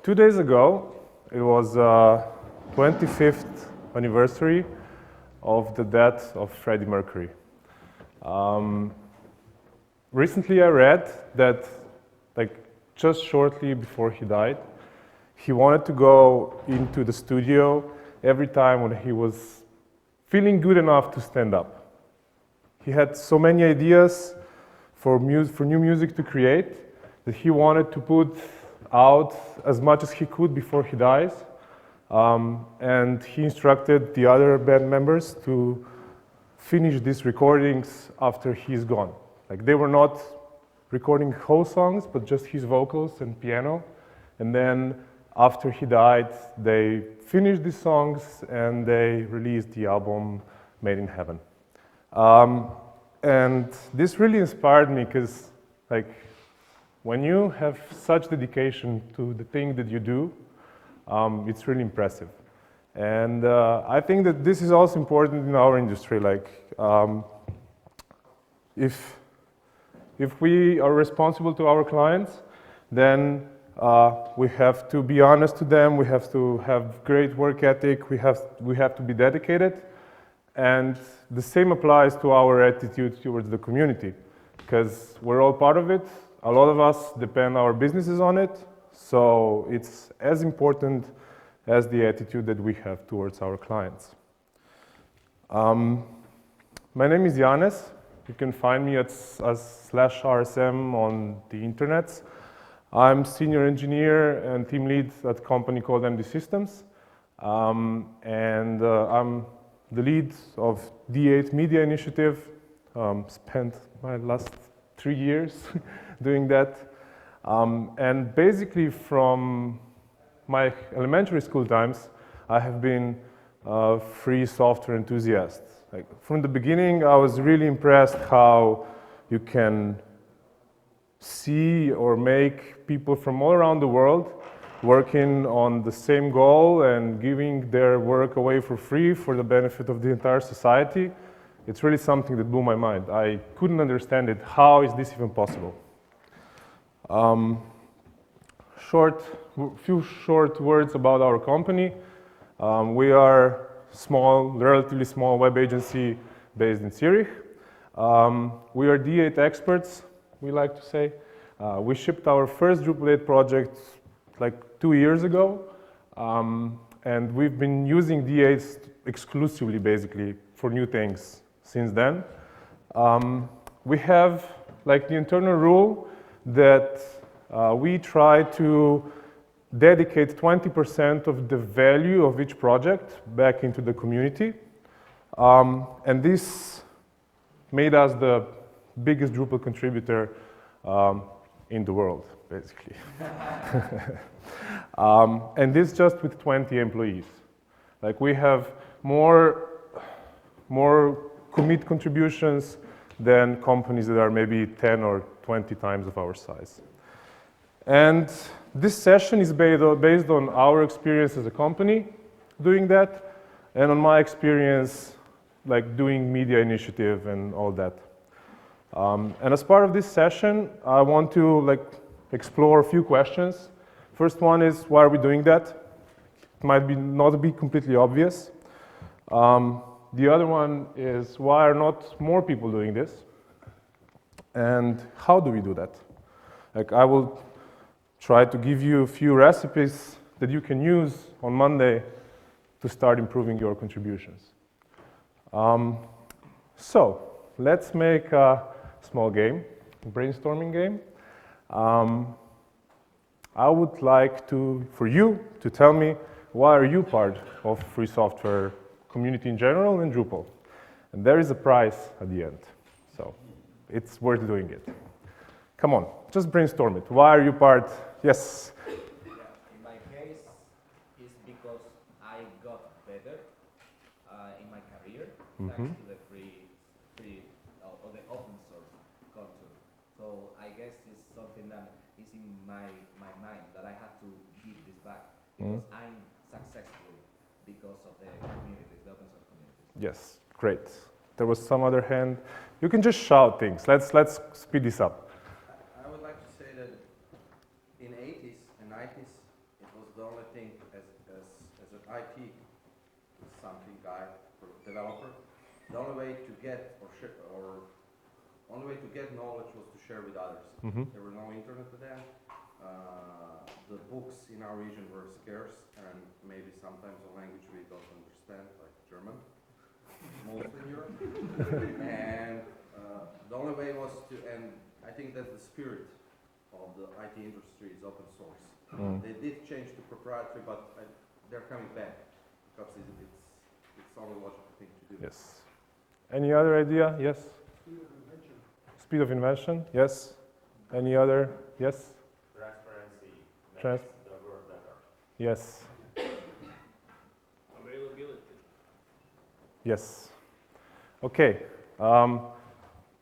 2 days ago, it was 25th anniversary of the death of Freddie Mercury. Recently I read that just shortly before he died, he wanted to go into the studio every time when he was feeling good enough to stand up. He had so many ideas for new music to create that he wanted to put out as much as he could before he dies. And he instructed the other band members to finish these recordings after he's gone. They were not recording whole songs, but just his vocals and piano. And then after he died, they finished these songs and they released the album Made in Heaven. And this really inspired me because when you have such dedication to the thing that you do, it's really impressive. And I think that this is also important in our industry. If we are responsible to our clients, then we have to be honest to them, we have to have great work ethic, we have to be dedicated. And the same applies to our attitude towards the community, because we're all part of it. A lot of us depend our businesses on it, so it's as important as the attitude that we have towards our clients. My name is Janez. You can find me as /RSM on the internet. I'm senior engineer and team lead at a company called MD Systems. I'm the lead of D8 Media Initiative. Spent my last 3 years doing that. And basically from my elementary school times, I have been a free software enthusiast. From the beginning, I was really impressed how you can see or make people from all around the world working on the same goal and giving their work away for free for the benefit of the entire society. It's really something that blew my mind. I couldn't understand it. How is this even possible? Few short words about our company. We are relatively small web agency based in Zurich. We are D8 experts, we like to say. We shipped our first Drupal 8 project 2 years ago, and we've been using D8 exclusively, basically, for new things since then. We have the internal rule that we try to dedicate 20% of the value of each project back into the community. And this made us the biggest Drupal contributor in the world, basically. And this just with 20 employees. We have more commit contributions than companies that are maybe 10 or 20 times of our size. And this session is based on our experience as a company doing that, and on my experience doing media initiative and all that. And as part of this session, I want to explore a few questions. First one is, why are we doing that? It might not be completely obvious. The other one is, why are not more people doing this? And how do we do that? I will try to give you a few recipes that you can use on Monday to start improving your contributions. So let's make a small game, a brainstorming game. I would like for you to tell me, why are you part of free software community in general and Drupal? And there is a prize at the end, so it's worth doing it. Come on, just brainstorm it. Why are you part? Yes? In my case, it's because I got better in my career thanks to the free or the open source content. So I guess it's something that is in my mind that I have to give this back because I'm successful because of the communities, the open source communities. Yes, great. There was some other hand. You can just shout things. Let's speed this up. I would like to say that in 80s and 90s, it was IT something guy, developer, the only way to get only way to get knowledge was to share with others. There were no internet then. The books in our region were scarce, and maybe sometimes a language we don't understand, like German, mostly in Europe. And the only way was to, and I think that the spirit of the IT industry is open source. They did change to proprietary, but they're coming back because it's only logical thing to do. Yes. Any other idea? Yes? Speed of invention. Speed of invention, yes. Any other? Yes? Transparency Trans makes the world better. Yes. Availability. Yes. Okay.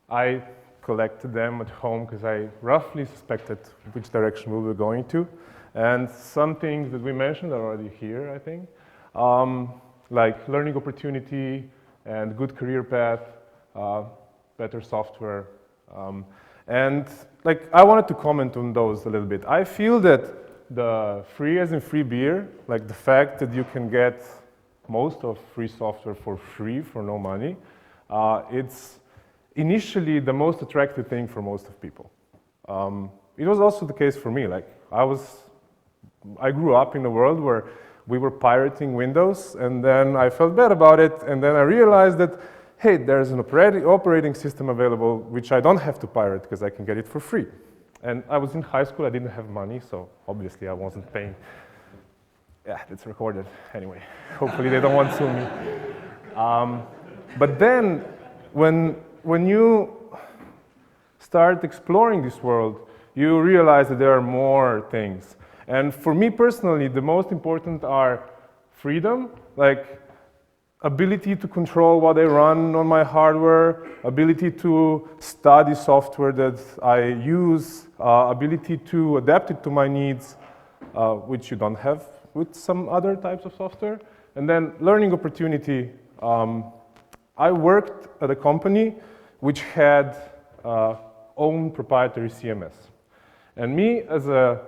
I collected them at home because I roughly suspected which direction we were going to. And some things that we mentioned are already here, I think. Like learning opportunity and good career path, better software. And like I wanted to comment on those a little bit. I feel that the free as in free beer, like the fact that you can get most of free software for free for no money, it's initially the most attractive thing for most of people. It was also the case for me. Like I grew up in a world where we were pirating Windows, and then I felt bad about it, and then I realized that, hey, there's an operating system available which I don't have to pirate because I can get it for free. And I was in high school, I didn't have money, so obviously I wasn't paying. Yeah, it's recorded anyway. Hopefully they don't want to sue me. But then when you start exploring this world, you realize that there are more things. And for me personally, the most important are freedom, like ability to control what I run on my hardware, ability to study software that I use, ability to adapt it to my needs, which you don't have with some other types of software. And then learning opportunity. I worked at a company which had own proprietary CMS. And me as a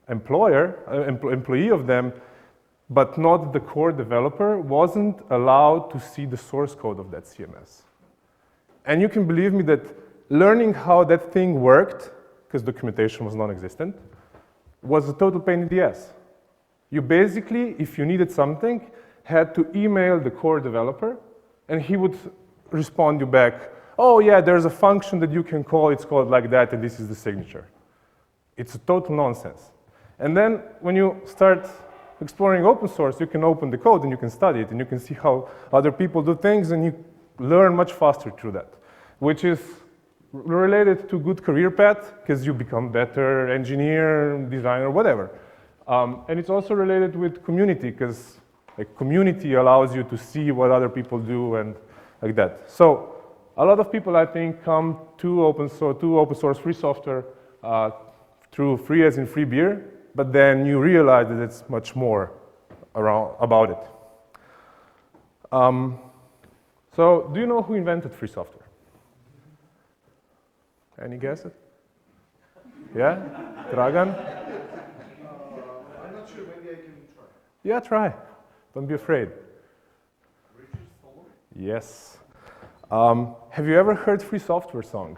employee of them, but not the core developer, wasn't allowed to see the source code of that CMS. And you can believe me that learning how that thing worked, because documentation was non-existent, was a total pain in the ass. You basically, if you needed something, had to email the core developer, and he would respond you back, oh yeah, there's a function that you can call, it's called like that, and this is the signature. It's a total nonsense. And then when you start exploring open source, you can open the code and you can study it, and you can see how other people do things, and you learn much faster through that, which is related to good career path, because you become better engineer, designer, whatever. And it's also related with community, because like community allows you to see what other people do and like that. So a lot of people, I think, come to open source free software through free as in free beer, but then you realize that it's much more about it. So do you know who invented free software? Any guesses? Yeah? Dragan? I'm not sure, maybe I can try. Yeah, try. Don't be afraid. Richard Stallman? Yes. Have you ever heard Free Software song?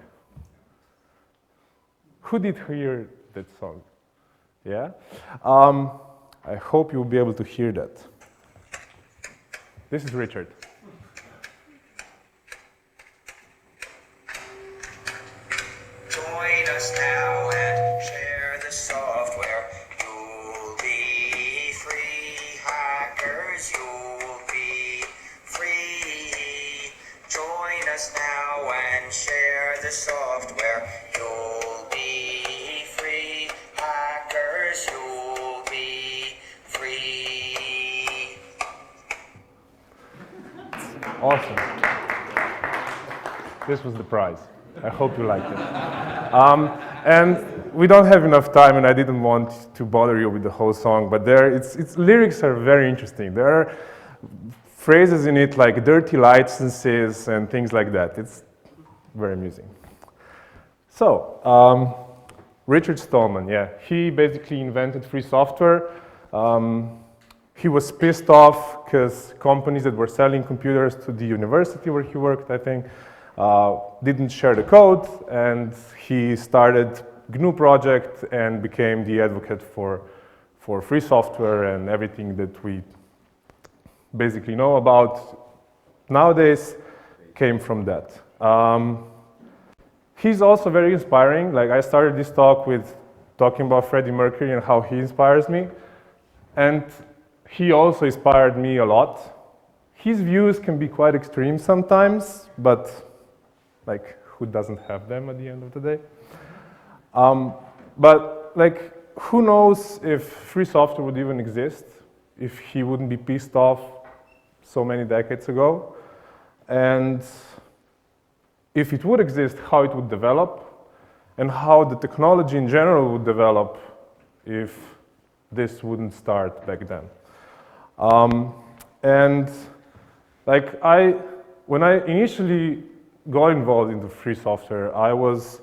Who did hear that song? Yeah? I hope you'll be able to hear that. This is Richard. Join us now and share the software. You'll be free, hackers, you'll be free. Join us now and share the software. You'll be free, hackers, you'll be free. Awesome. This was the prize. I hope you liked it. And we don't have enough time, and I didn't want to bother you with the whole song, but its lyrics are very interesting. There are phrases in it like dirty licenses and things like that. It's very amusing. So, Richard Stallman, yeah, he basically invented free software. he was pissed off because companies that were selling computers to the university where he worked, I think, didn't share the code, and he started GNU project and became the advocate for free software and everything that we basically know about nowadays came from that. He's also very inspiring. Like, I started this talk with talking about Freddie Mercury and how he inspires me, and he also inspired me a lot. His views can be quite extreme sometimes, but like, who doesn't have them at the end of the day? But like, who knows if free software would even exist if he wouldn't be pissed off so many decades ago? And if it would exist, how it would develop, and how the technology in general would develop if this wouldn't start back then. And like, when I initially got involved into free software, I was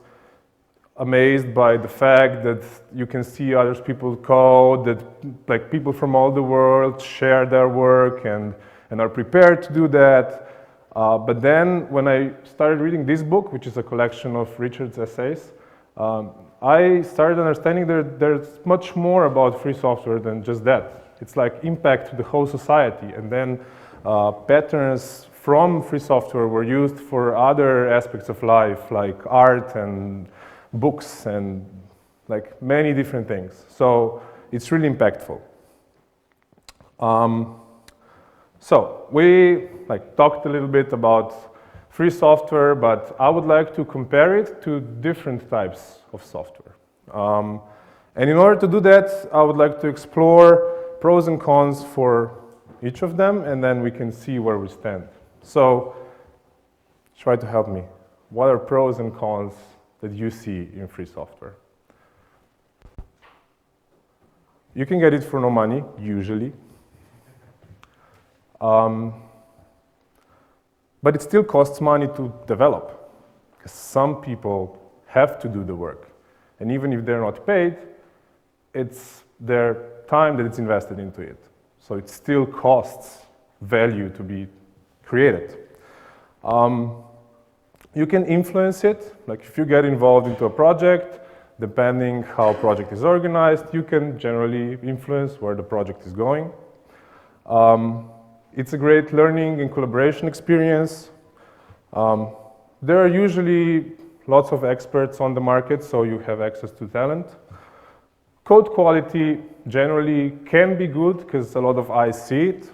amazed by the fact that you can see other people's code, that like people from all the world share their work and are prepared to do that. But then when I started reading this book, which is a collection of Richard's essays, I started understanding that there's much more about free software than just that. It's like impact to the whole society, and then patterns from free software were used for other aspects of life, like art and books and like many different things. So it's really impactful. So we like talked a little bit about free software, but I would like to compare it to different types of software. And in order to do that, I would like to explore pros and cons for each of them, and then we can see where we stand. So try to help me. What are pros and cons that you see in free software? You can get it for no money, usually. But it still costs money to develop, because some people have to do the work. And even if they're not paid, it's their time that it's invested into it. So it still costs value to be created. You can influence it. Like, if you get involved into a project, depending how a project is organized, you can generally influence where the project is going. It's a great learning and collaboration experience. There are usually lots of experts on the market, so you have access to talent. Code quality generally can be good because a lot of eyes see it.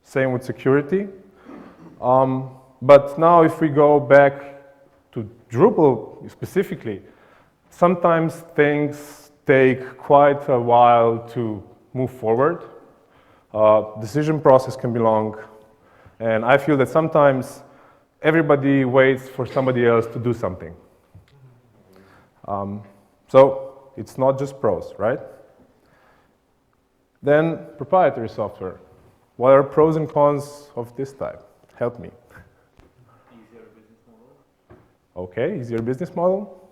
Same with security. But now if we go back to Drupal specifically, sometimes things take quite a while to move forward. Decision process can be long, and I feel that sometimes everybody waits for somebody else to do something. So it's not just pros, right? Then proprietary software. What are pros and cons of this type? Help me. Easier business model. Okay, easier business model?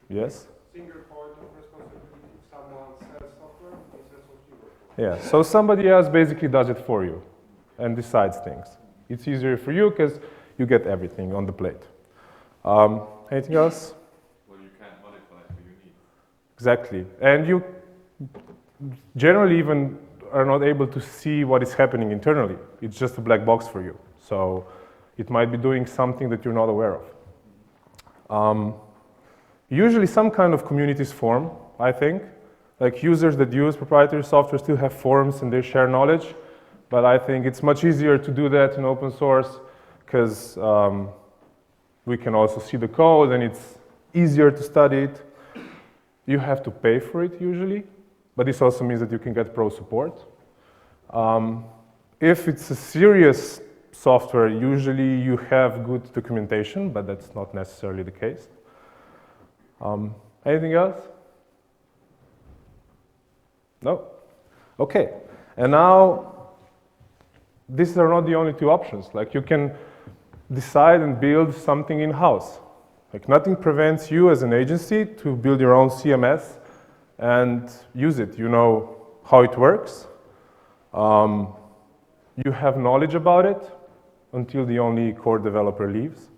Yes? Single point of responsibility. If someone sells software, he sells what you work for. Yeah, so somebody else basically does it for you and decides things. It's easier for you because you get everything on the plate. Anything else? Well, you can't modify it to your needs. Exactly. And you generally even are not able to see what is happening internally. It's just a black box for you. So it might be doing something that you're not aware of. Usually some kind of communities form, I think. Like, users that use proprietary software still have forums and they share knowledge. But I think it's much easier to do that in open source because we can also see the code and it's easier to study it. You have to pay for it usually, but this also means that you can get pro support. If it's a serious software, usually you have good documentation, but that's not necessarily the case. Anything else? No? Okay. And now, these are not the only two options. Like, you can decide and build something in-house. Like, nothing prevents you as an agency to build your own CMS and use it. You know how it works. You have knowledge about it until the only core developer leaves.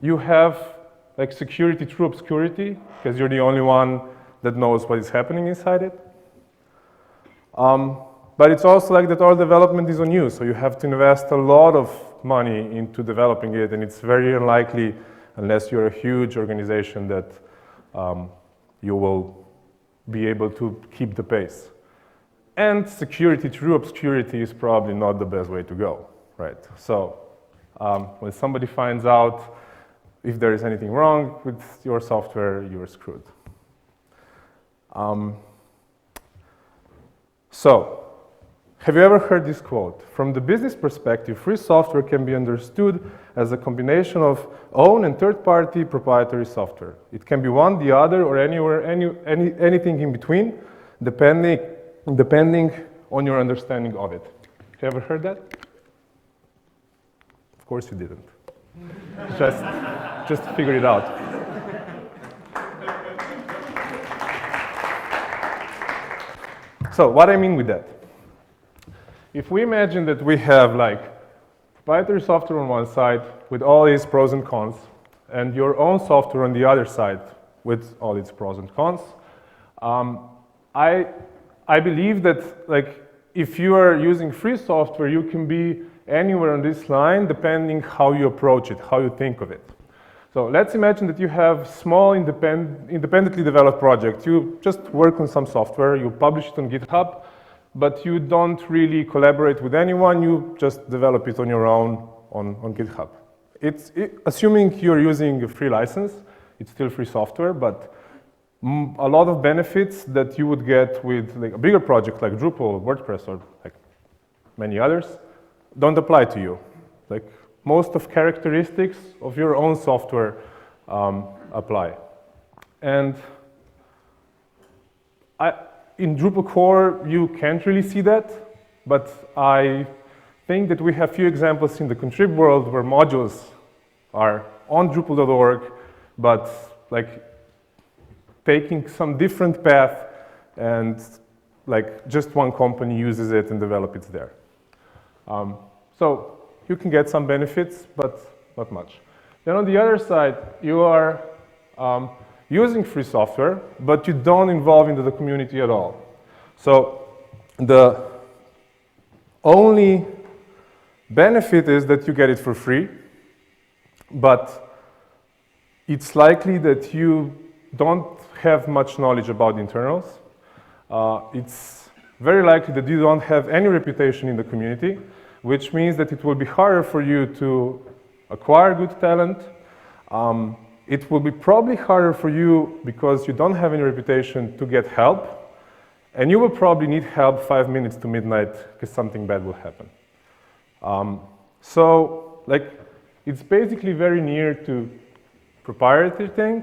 You have like security through obscurity, because you're the only one that knows what is happening inside it. But it's also like that all development is on you, so you have to invest a lot of money into developing it, and it's very unlikely, unless you're a huge organization, that you will be able to keep the pace. And security through obscurity is probably not the best way to go, right? So when somebody finds out if there is anything wrong with your software, you're screwed. So, have you ever heard this quote? From the business perspective, free software can be understood as a combination of own and third-party proprietary software. It can be one, the other, or anywhere, anything in between, depending on your understanding of it. Have you ever heard that? Of course you didn't. Just figure it out. So what I mean with that, if we imagine that we have like proprietary software on one side with all its pros and cons, and your own software on the other side with all its pros and cons, I believe that like if you are using free software, you can be anywhere on this line depending how you approach it, how you think of it. So let's imagine that you have small independently developed projects. You just work on some software, you publish it on GitHub, but you don't really collaborate with anyone, you just develop it on your own on GitHub. Assuming you're using a free license, it's still free software, but a lot of benefits that you would get with like a bigger project like Drupal or WordPress or like many others don't apply to you. Like most of characteristics of your own software apply. And in Drupal core, you can't really see that, but I think that we have few examples in the contrib world where modules are on Drupal.org, but like taking some different path and like just one company uses it and develop it there. So you can get some benefits, but not much. Then on the other side, you are using free software, but you don't involve into the community at all. So the only benefit is that you get it for free, but it's likely that you don't have much knowledge about the internals. It's very likely that you don't have any reputation in the community, which means that it will be harder for you to acquire good talent. It will be probably harder for you because you don't have any reputation to get help, and you will probably need help 5 minutes to midnight because something bad will happen. So, like, it's basically very near to proprietary thing,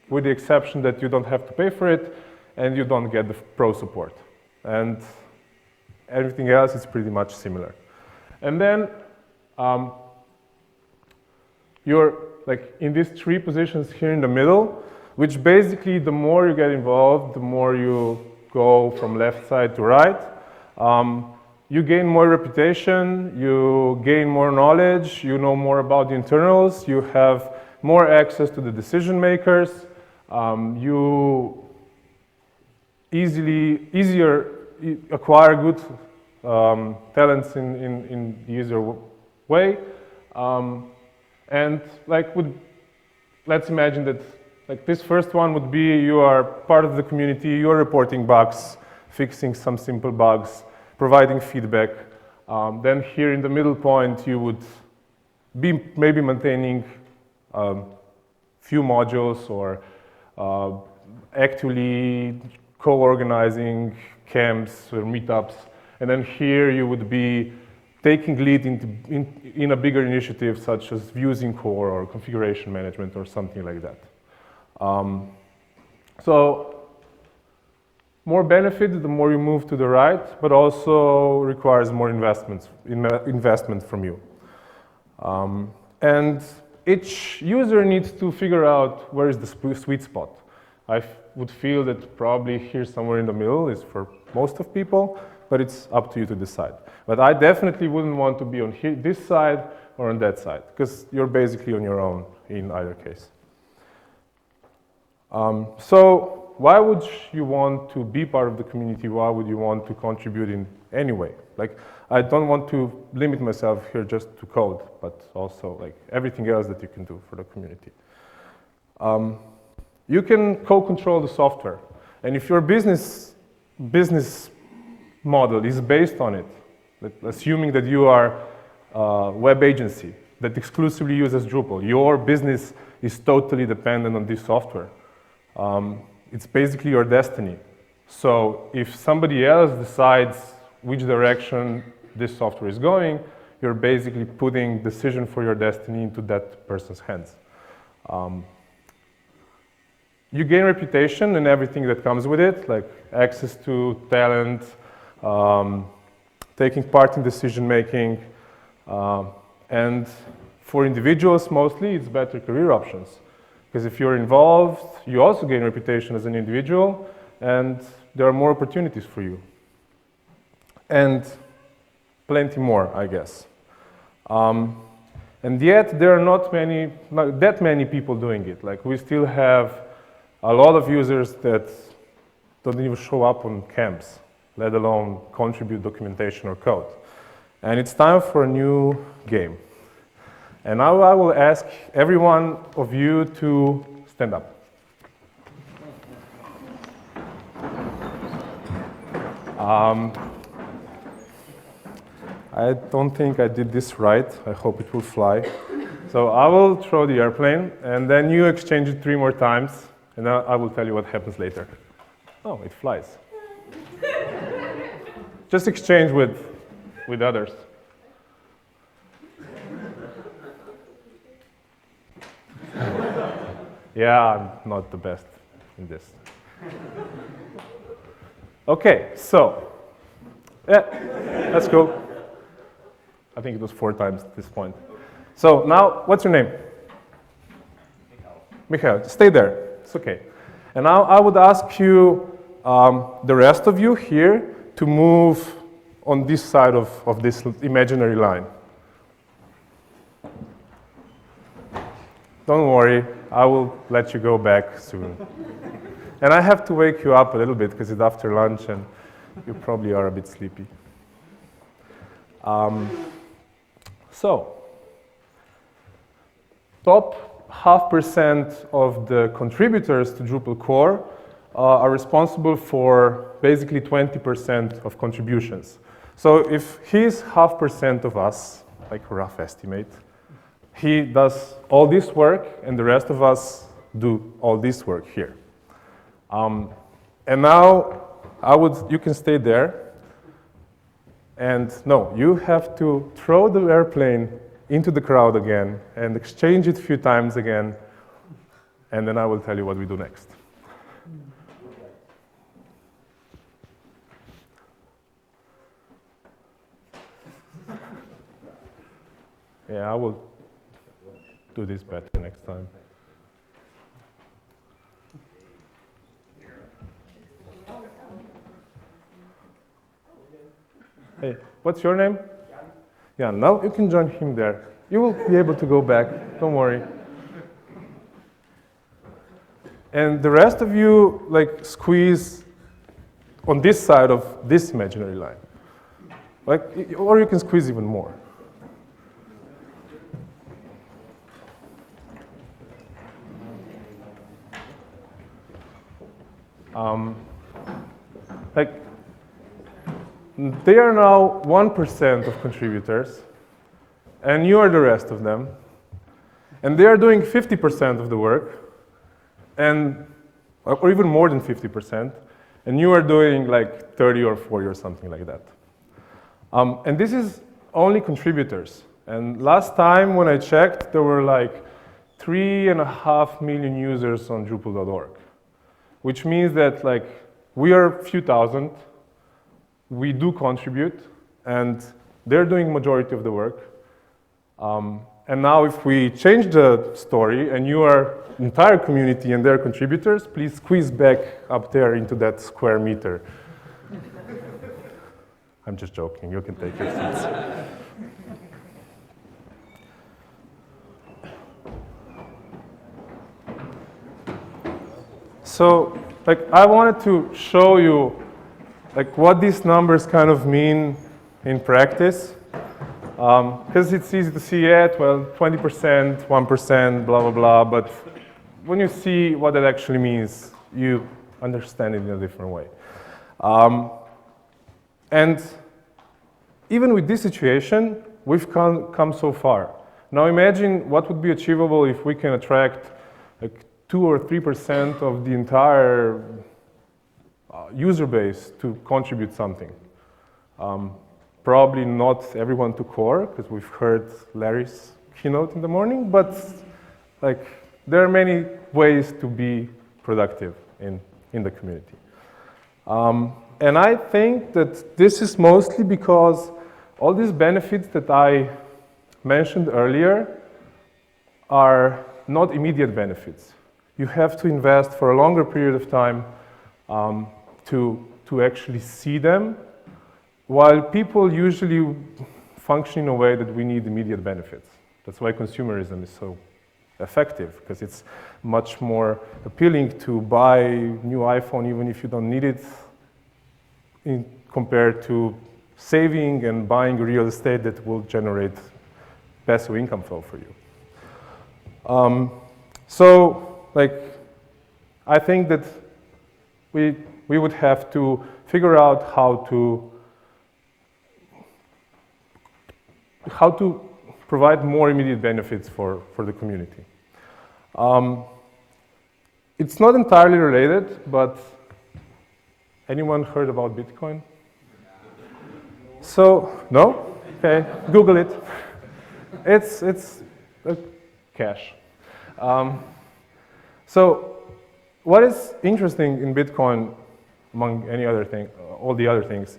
with the exception that you don't have to pay for it and you don't get the pro support. And everything else is pretty much similar. And then you're like in these three positions here in the middle, which basically the more you get involved, the more you go from left side to right. You gain more reputation, you gain more knowledge, you know more about the internals, you have more access to the decision makers, you easier acquire good talents in the easier way. And like let's imagine that like this first one would be you are part of the community, you're reporting bugs, fixing some simple bugs, providing feedback. Then here in the middle point you would be maybe maintaining few modules or actually co-organizing camps or meetups. And then here you would be taking lead in a bigger initiative such as views in core or configuration management or something like that. So more benefit the more you move to the right, but also requires more investment from you. And each user needs to figure out where is the sweet spot. would feel that probably here somewhere in the middle is for most of people, but it's up to you to decide. But I definitely wouldn't want to be on this side or on that side, because you're basically on your own in either case. So why would you want to be part of the community? Why would you want to contribute in any way? Like, I don't want to limit myself here just to code, but also like everything else that you can do for the community. You can co-control the software. And if your business model is based on it, assuming that you are a web agency that exclusively uses Drupal, your business is totally dependent on this software. It's basically your destiny. So if somebody else decides which direction this software is going, you're basically putting decision for your destiny into that person's hands. You gain reputation and everything that comes with it, like access to talent, taking part in decision making, and for individuals mostly, it's better career options. Because if you're involved, you also gain reputation as an individual, and there are more opportunities for you. And plenty more, I guess. And yet, there are not that many people doing it. Like, we still have a lot of users that don't even show up on camps, let alone contribute documentation or code. And it's time for a new game. And now I will ask every one of you to stand up. I don't think I did this right. I hope it will fly. So I will throw the airplane, and then you exchange it 3 more times, and I will tell you what happens later. Oh, it flies. Just exchange with others. Yeah, I'm not the best in this. Okay, so, yeah, that's cool. I think it was 4 times at this point. So now, what's your name? Mikhail, stay there, it's okay. And now I would ask you, the rest of you here, to move on this side of this imaginary line. Don't worry, I will let you go back soon. And I have to wake you up a little bit because it's after lunch and you probably are a bit sleepy. So, top 0.5% of the contributors to Drupal core are responsible for basically 20% of contributions. So if he's 0.5% of us, like a rough estimate, he does all this work and the rest of us do all this work here. And now you can stay there. And no, you have to throw the airplane into the crowd again and exchange it a few times again. And then I will tell you what we do next. Yeah, I will do this better next time. Hey, what's your name? Yeah, now you can join him there. You will be able to go back, don't worry. And the rest of you, like, squeeze on this side of this imaginary line. Like, or you can squeeze even more. Like, they are now 1% of contributors, and you are the rest of them. And they are doing 50% of the work, or even more than 50%, and you are doing like 30 or 40 or something like that. And this is only contributors. And last time when I checked, there were like 3.5 million users on Drupal.org, which means that like we are a few thousand. We do contribute, and they're doing majority of the work. And now if we change the story and you are entire community and their contributors, please squeeze back up there into that square meter. I'm just joking, you can take your seats. So, I wanted to show you what these numbers kind of mean in practice. Because it's easy to see it, well, 20%, 1%, blah, blah, blah, but when you see what that actually means, you understand it in a different way. And even with this situation, we've come so far. Now imagine what would be achievable if we can attract 2 or 3% of the entire user base to contribute something. Probably not everyone to core, because we've heard Larry's keynote in the morning, but there are many ways to be productive in the community. And I think that this is mostly because all these benefits that I mentioned earlier are not immediate benefits. You have to invest for a longer period of time to actually see them, while people usually function in a way that we need immediate benefits. That's why consumerism is so effective, because it's much more appealing to buy a new iPhone even if you don't need it, compared to saving and buying real estate that will generate passive income flow for you. I think that we would have to figure out how to provide more immediate benefits for the community. It's not entirely related, but anyone heard about Bitcoin? So, no? Okay, Google it. It's cash. So, what is interesting in Bitcoin, among all the other things,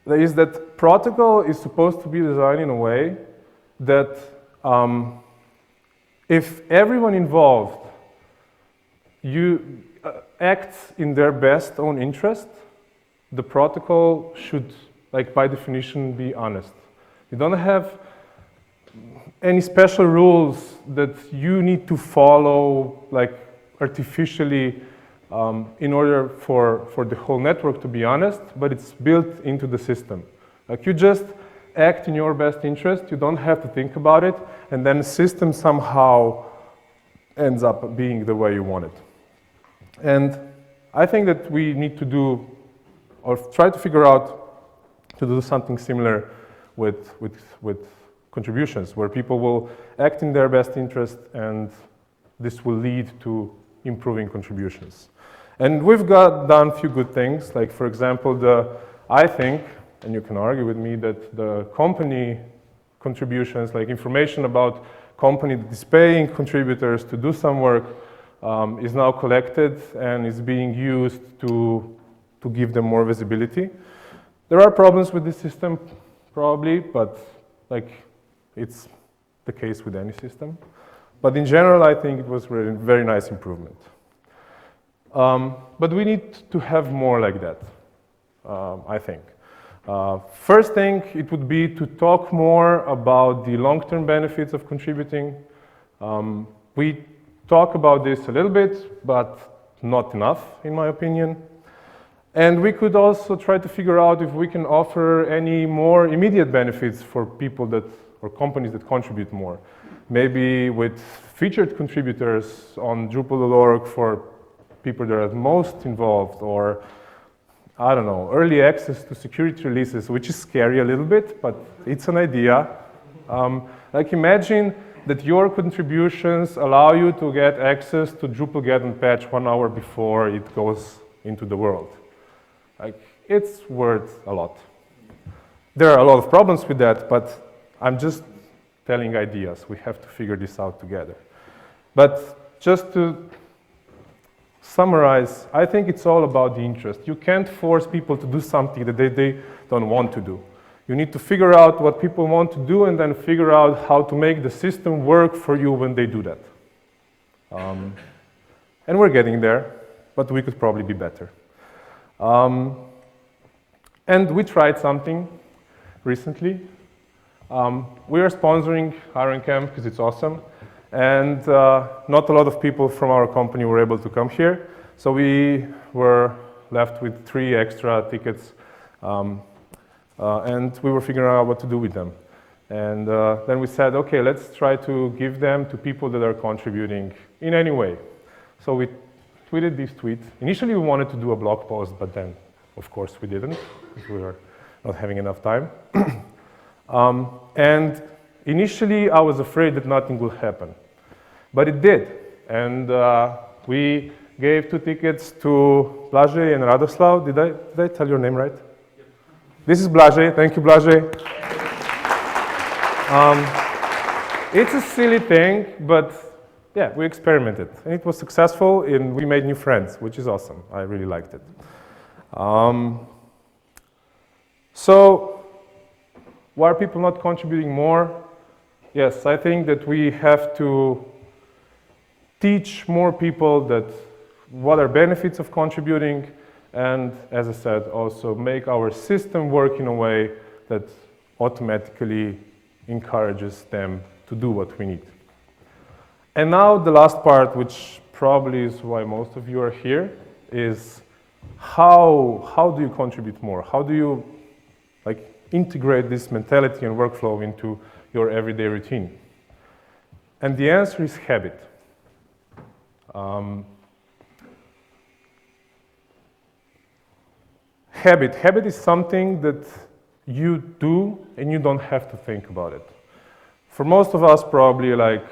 is that protocol is supposed to be designed in a way that if everyone involved acts in their best own interest, the protocol should, by definition, be honest. You don't have any special rules that you need to follow, artificially, in order for the whole network to be honest, but it's built into the system. You just act in your best interest, you don't have to think about it, and then the system somehow ends up being the way you want it. And I think that we need to do, or try to figure out to do something similar with contributions, where people will act in their best interest, and this will lead to improving contributions. And we've done a few good things, for example, I think, and you can argue with me, that the company contributions, information about company that is paying contributors to do some work, is now collected and is being used to give them more visibility. There are problems with this system, probably, but it's the case with any system. But in general, I think it was a very nice improvement. But we need to have more like that, I think. First thing, it would be to talk more about the long-term benefits of contributing. We talk about this a little bit, but not enough, in my opinion. And we could also try to figure out if we can offer any more immediate benefits for people or companies that contribute more. Maybe with featured contributors on Drupal.org for people that are most involved, or I don't know, early access to security releases, which is scary a little bit, but it's an idea. Imagine that your contributions allow you to get access to Drupal get and patch 1 hour before it goes into the world. It's worth a lot. There are a lot of problems with that, but I'm just telling ideas. We have to figure this out together. But just to summarize, I think it's all about the interest. You can't force people to do something that they don't want to do. You need to figure out what people want to do and then figure out how to make the system work for you when they do that. And we're getting there, but we could probably be better. And we tried something recently. We are sponsoring Iron Camp because it's awesome. And not a lot of people from our company were able to come here. So we were left with 3 extra tickets. And we were figuring out what to do with them. And then we said, okay, let's try to give them to people that are contributing in any way. So we tweeted this tweet. Initially, we wanted to do a blog post, but then, of course, we didn't, because we were not having enough time. And initially, I was afraid that nothing would happen. But it did. And we gave 2 tickets to Blažej and Radoslav. Did I tell your name right? Yep. This is Blažej. Thank you, Blažej. It's a silly thing, but yeah, we experimented. And it was successful, and we made new friends, which is awesome. I really liked it. So, why are people not contributing more? Yes, I think that we have to teach more people that what are benefits of contributing, and as I said, also make our system work in a way that automatically encourages them to do what we need. And now the last part, which probably is why most of you are here, is how do you contribute more? How do you integrate this mentality and workflow into your everyday routine? And the answer is habit. Habit is something that you do and you don't have to think about it. For most of us, probably like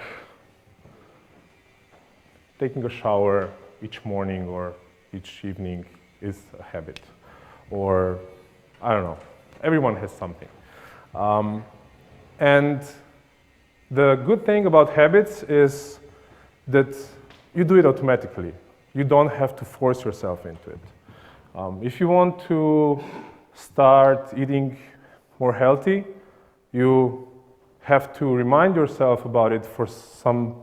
taking a shower each morning or each evening is a habit. Or, I don't know, everyone has something. And the good thing about habits is that you do it automatically. You don't have to force yourself into it. If you want to start eating more healthy, you have to remind yourself about it for some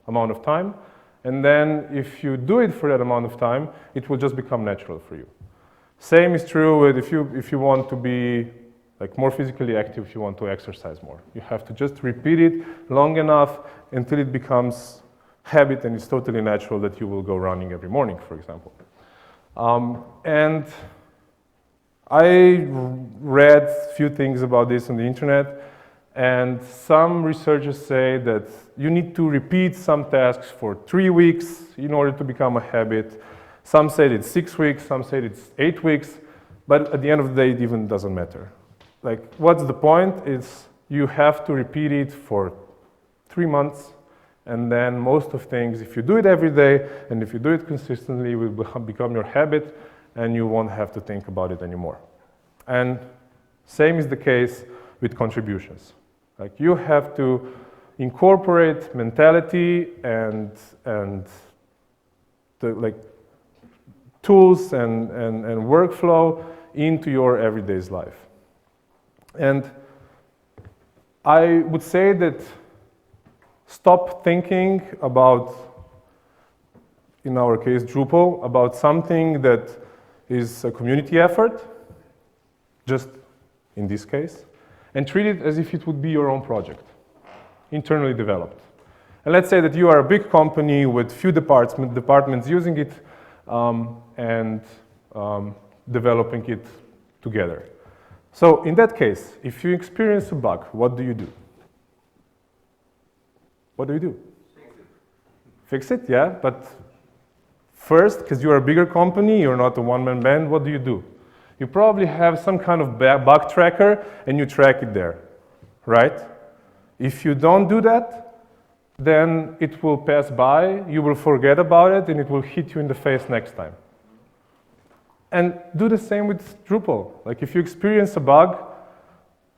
amount of time. And then if you do it for that amount of time, it will just become natural for you. Same is true with if you want to be more physically active, if you want to exercise more. You have to just repeat it long enough until it becomes habit and it's totally natural that you will go running every morning, for example. And I read a few things about this on the internet, and some researchers say that you need to repeat some tasks for 3 weeks in order to become a habit. Some say it's 6 weeks, some say it's 8 weeks, but at the end of the day, it even doesn't matter. What's the point? Is you have to repeat it for 3 months, and then most of things, if you do it every day, and if you do it consistently, it will become your habit, and you won't have to think about it anymore. And same is the case with contributions. You have to incorporate mentality and the, tools and workflow into your everyday life. And I would say that stop thinking about, in our case, Drupal, about something that is a community effort, just in this case, and treat it as if it would be your own project, internally developed. And let's say that you are a big company with few departments using it and developing it together. So in that case, if you experience a bug, what do you do? What do you do? Fix it, yeah? But first, because you're a bigger company, you're not a one-man band, what do? You probably have some kind of bug tracker and you track it there, right? If you don't do that, then it will pass by, you will forget about it, and it will hit you in the face next time. And do the same with Drupal. If you experience a bug,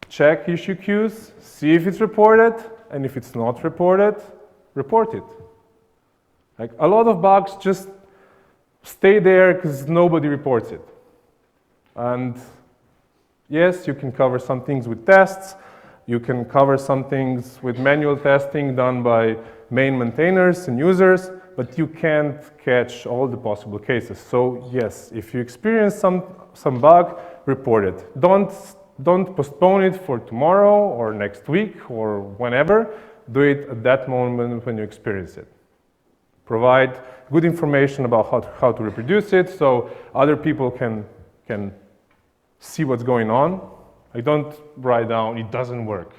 check issue queues, see if it's reported, and if it's not reported, report it. A lot of bugs just stay there because nobody reports it. And Yes, you can cover some things with tests. You can cover some things with manual testing done by main maintainers and users, but you can't catch all the possible cases. So yes, if you experience some bug, report it. Don't postpone it for tomorrow or next week or whenever. Do it at that moment when you experience it. Provide good information about how to reproduce it so other people can see what's going on. I don't write down, it doesn't work.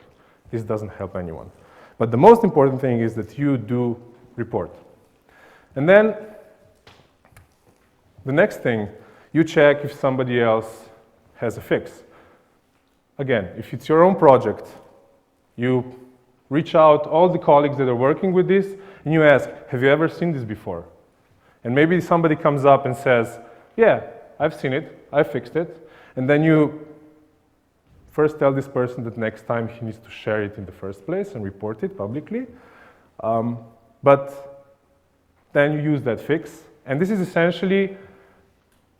This doesn't help anyone. But the most important thing is that you do report. And then the next thing, you check if somebody else has a fix. Again, if it's your own project, you reach out all the colleagues that are working with this and you ask, have you ever seen this before? And maybe somebody comes up and says, yeah, I've seen it, I fixed it. And then you first tell this person that next time he needs to share it in the first place and report it publicly. But then you use that fix. And this is essentially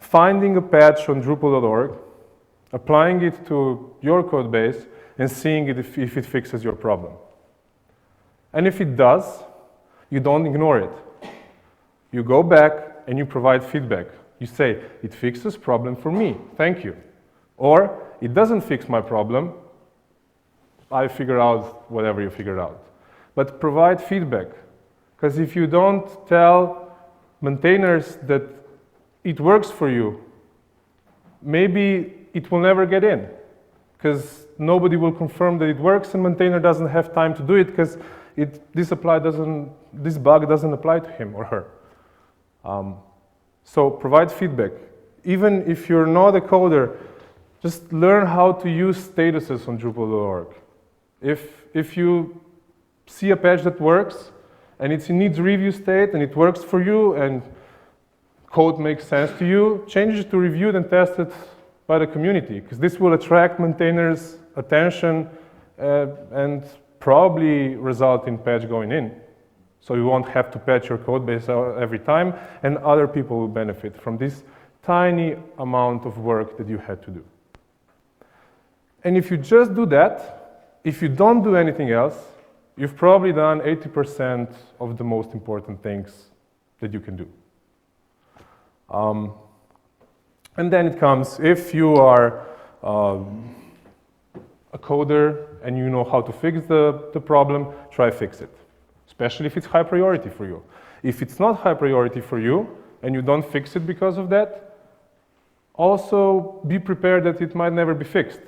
finding a patch on Drupal.org, applying it to your code base, and seeing if it fixes your problem. And if it does, you don't ignore it. You go back and you provide feedback. You say, it fixes problem for me, thank you. Or, it doesn't fix my problem, I figure out whatever you figured out. But provide feedback. Because if you don't tell maintainers that it works for you, maybe it will never get in. Because nobody will confirm that it works and maintainer doesn't have time to do it because this bug doesn't apply to him or her. So provide feedback. Even if you're not a coder, just learn how to use statuses on Drupal.org. If you see a patch that works and it's in needs review state and it works for you and code makes sense to you, change it to reviewed and tested by the community, because this will attract maintainers' attention and probably result in patch going in. So you won't have to patch your code base every time, and other people will benefit from this tiny amount of work that you had to do. And if you just do that, if you don't do anything else, you've probably done 80% of the most important things that you can do. And then it comes, if you are a coder and you know how to fix the problem, try fix it, especially if it's high priority for you. If it's not high priority for you and you don't fix it because of that, also be prepared that it might never be fixed.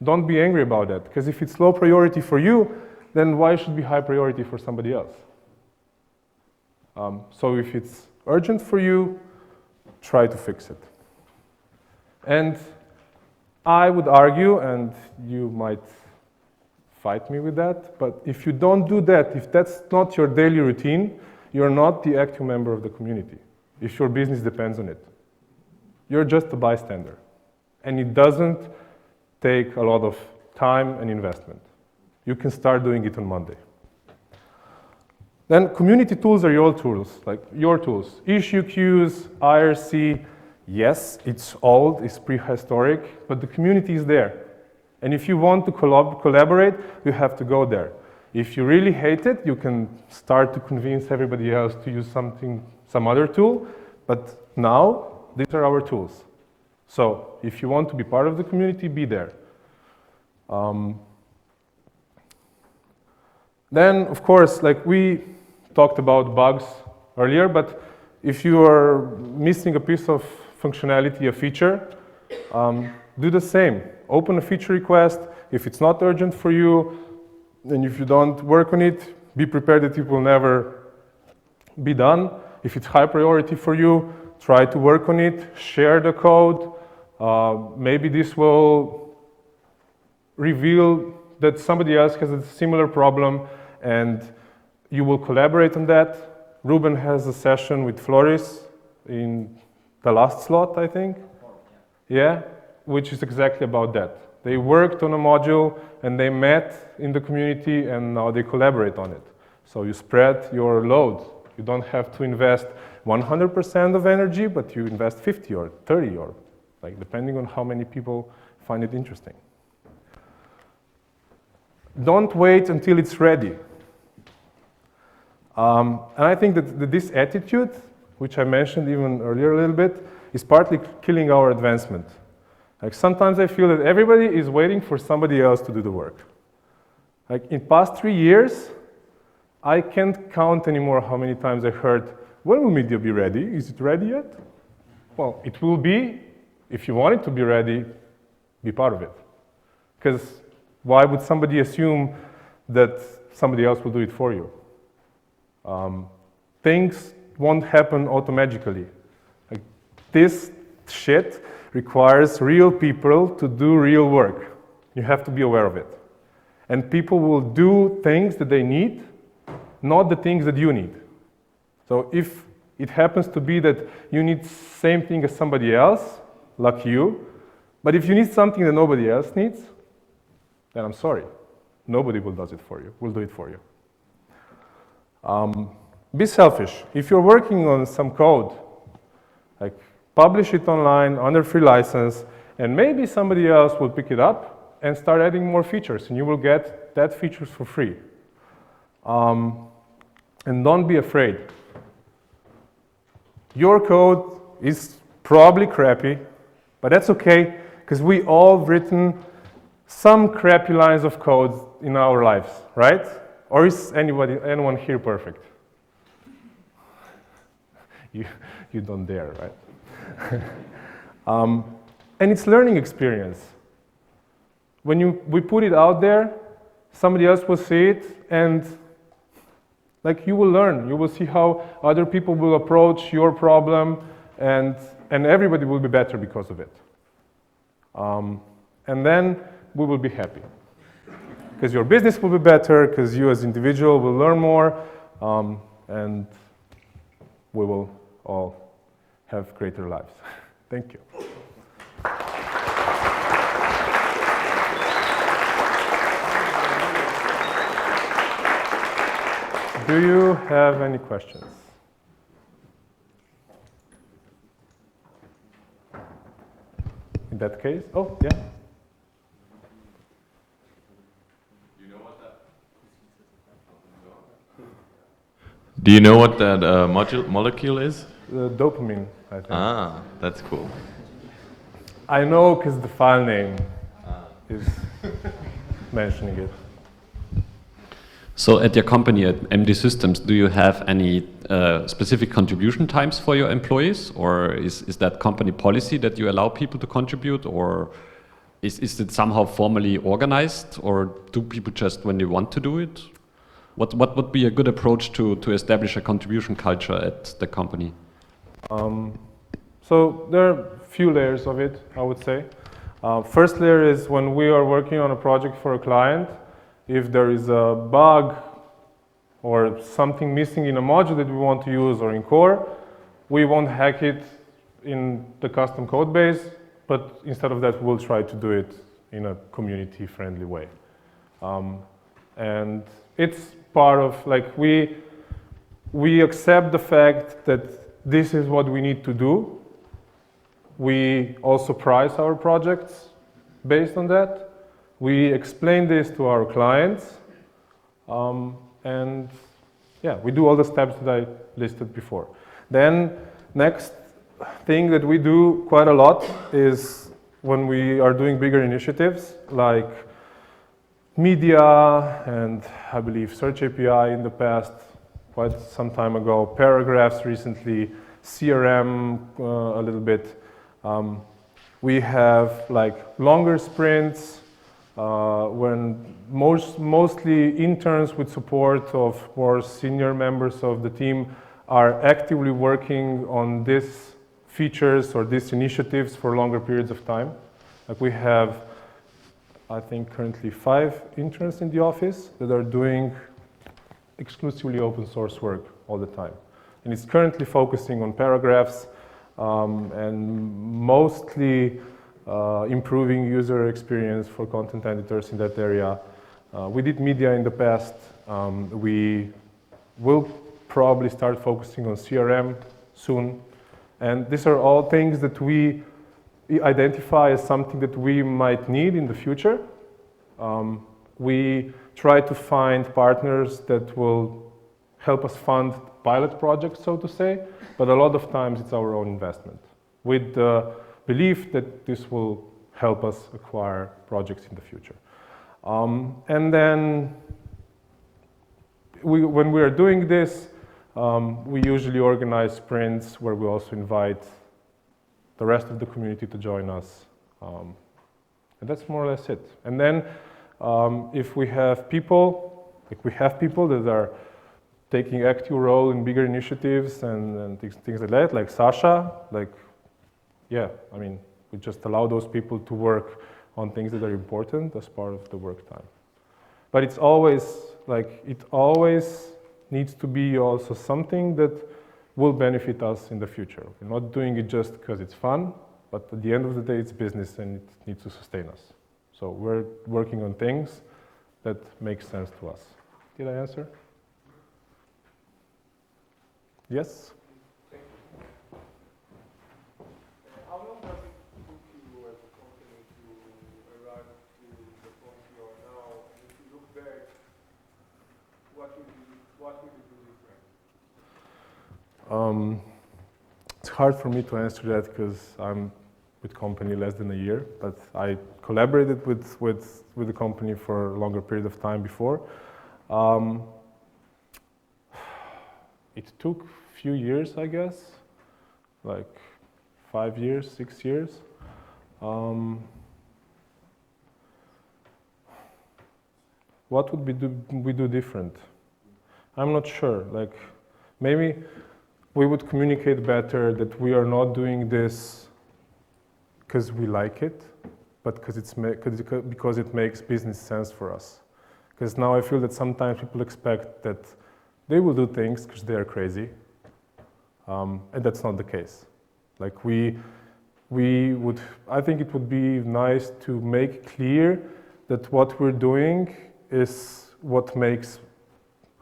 Don't be angry about that, because if it's low priority for you, then why should it be high priority for somebody else? So if it's urgent for you, try to fix it. And I would argue, and you might fight me with that, but if you don't do that, if that's not your daily routine, you're not the active member of the community, if your business depends on it. You're just a bystander. And it doesn't take a lot of time and investment. You can start doing it on Monday. Then community tools are your tools, like your tools. Issue queues, IRC, yes, it's old, it's prehistoric, but the community is there. And if you want to collaborate, you have to go there. If you really hate it, you can start to convince everybody else to use some other tool, but now, these are our tools. So if you want to be part of the community, be there. Then, of course, like we talked about bugs earlier, but if you are missing a piece of functionality, a feature, do the same. Open a feature request. If it's not urgent for you, and if you don't work on it, be prepared that it will never be done. If it's high priority for you, try to work on it, share the code. Maybe this will reveal that somebody else has a similar problem and you will collaborate on that. Ruben has a session with Floris in the last slot, I think. Yeah, which is exactly about that. They worked on a module and they met in the community and now they collaborate on it. So you spread your load. You don't have to invest 100% of energy, but you invest 50 or 30 or like depending on how many people find it interesting. Don't wait until it's ready. And I think that this attitude, which I mentioned even earlier a little bit, is partly killing our advancement. Like sometimes I feel that everybody is waiting for somebody else to do the work. Like in past 3 years, I can't count anymore how many times I heard, when will media be ready? Is it ready yet? Well, it will be. If you want it to be ready, be part of it. Because why would somebody assume that somebody else will do it for you? Things won't happen automatically. Like, this shit requires real people to do real work. You have to be aware of it. And people will do things that they need, not the things that you need. So if it happens to be that you need the same thing as somebody else, like you, but if you need something that nobody else needs, then I'm sorry. Nobody will do it for you. Will do it for you. Be selfish. If you're working on some code, like publish it online under free license, and maybe somebody else will pick it up and start adding more features, and you will get that features for free. And don't be afraid. Your code is probably crappy, but that's okay, because we all written some crappy lines of code in our lives, right? Or is anyone here perfect? You don't dare, right? And it's learning experience. When we put it out there, somebody else will see it, and like you will learn. You will see how other people will approach your problem, and everybody will be better because of it. And then we will be happy. Because your business will be better, because you as individual will learn more, and we will all have greater lives. Thank you. Do you have any questions? In that case, oh, yeah. Do you know what that molecule is? Dopamine, I think. Ah, that's cool. I know because the file name is mentioning it. So at your company, at MD Systems, do you have any specific contribution times for your employees? Or is that company policy that you allow people to contribute? Or is it somehow formally organized? Or do people just when they want to do it? What would be a good approach to establish a contribution culture at the company? So there are a few layers of it, I would say. First layer is when we are working on a project for a client, if there is a bug or something missing in a module that we want to use or in core, we won't hack it in the custom code base, but instead of that, we'll try to do it in a community-friendly way. And it's part of, like, we accept the fact that this is what we need to do. We also price our projects based on that. We explain this to our clients, and yeah, we do all the steps that I listed before. Then, next thing that we do quite a lot is when we are doing bigger initiatives, like media and I believe Search API in the past, quite some time ago, paragraphs recently, CRM a little bit. We have like longer sprints, when mostly interns with support of more senior members of the team are actively working on these features or these initiatives for longer periods of time. Like we have, I think, currently 5 interns in the office that are doing exclusively open source work all the time. And it's currently focusing on paragraphs and mostly improving user experience for content editors in that area. We did media in the past. We will probably start focusing on CRM soon. And these are all things that we identify as something that we might need in the future. We try to find partners that will help us fund pilot projects, so to say, but a lot of times it's our own investment, with the belief that this will help us acquire projects in the future. And then when we are doing this, we usually organize sprints where we also invite the rest of the community to join us. And that's more or less it. And then if we have people, that are taking active role in bigger initiatives and things like that, like Sasha, yeah, I mean, we just allow those people to work on things that are important as part of the work time. But it's always, it always needs to be also something that will benefit us in the future. We're not doing it just because it's fun, but at the end of the day, it's business and it needs to sustain us. So we're working on things that make sense to us. Did I answer? Yes? How long does it took you as a company to arrive to the point you are now? And if you look back, what would you do different? It's hard for me to answer that because I'm with company less than a year, but I collaborated with the company for a longer period of time before. It took a few years, I guess, like 5 years, 6 years. What would we do different? I'm not sure. Maybe we would communicate better that we are not doing this because we like it, but because it makes business sense for us. Because now I feel that sometimes people expect that they will do things because they are crazy, and that's not the case. I think it would be nice to make clear that what we're doing is what makes,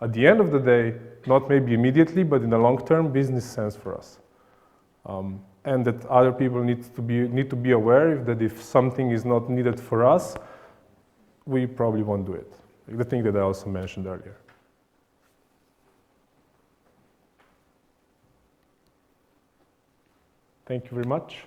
at the end of the day, not maybe immediately, but in the long term, business sense for us. And that other people need to be aware that if something is not needed for us, we probably won't do it. The thing that I also mentioned earlier. Thank you very much.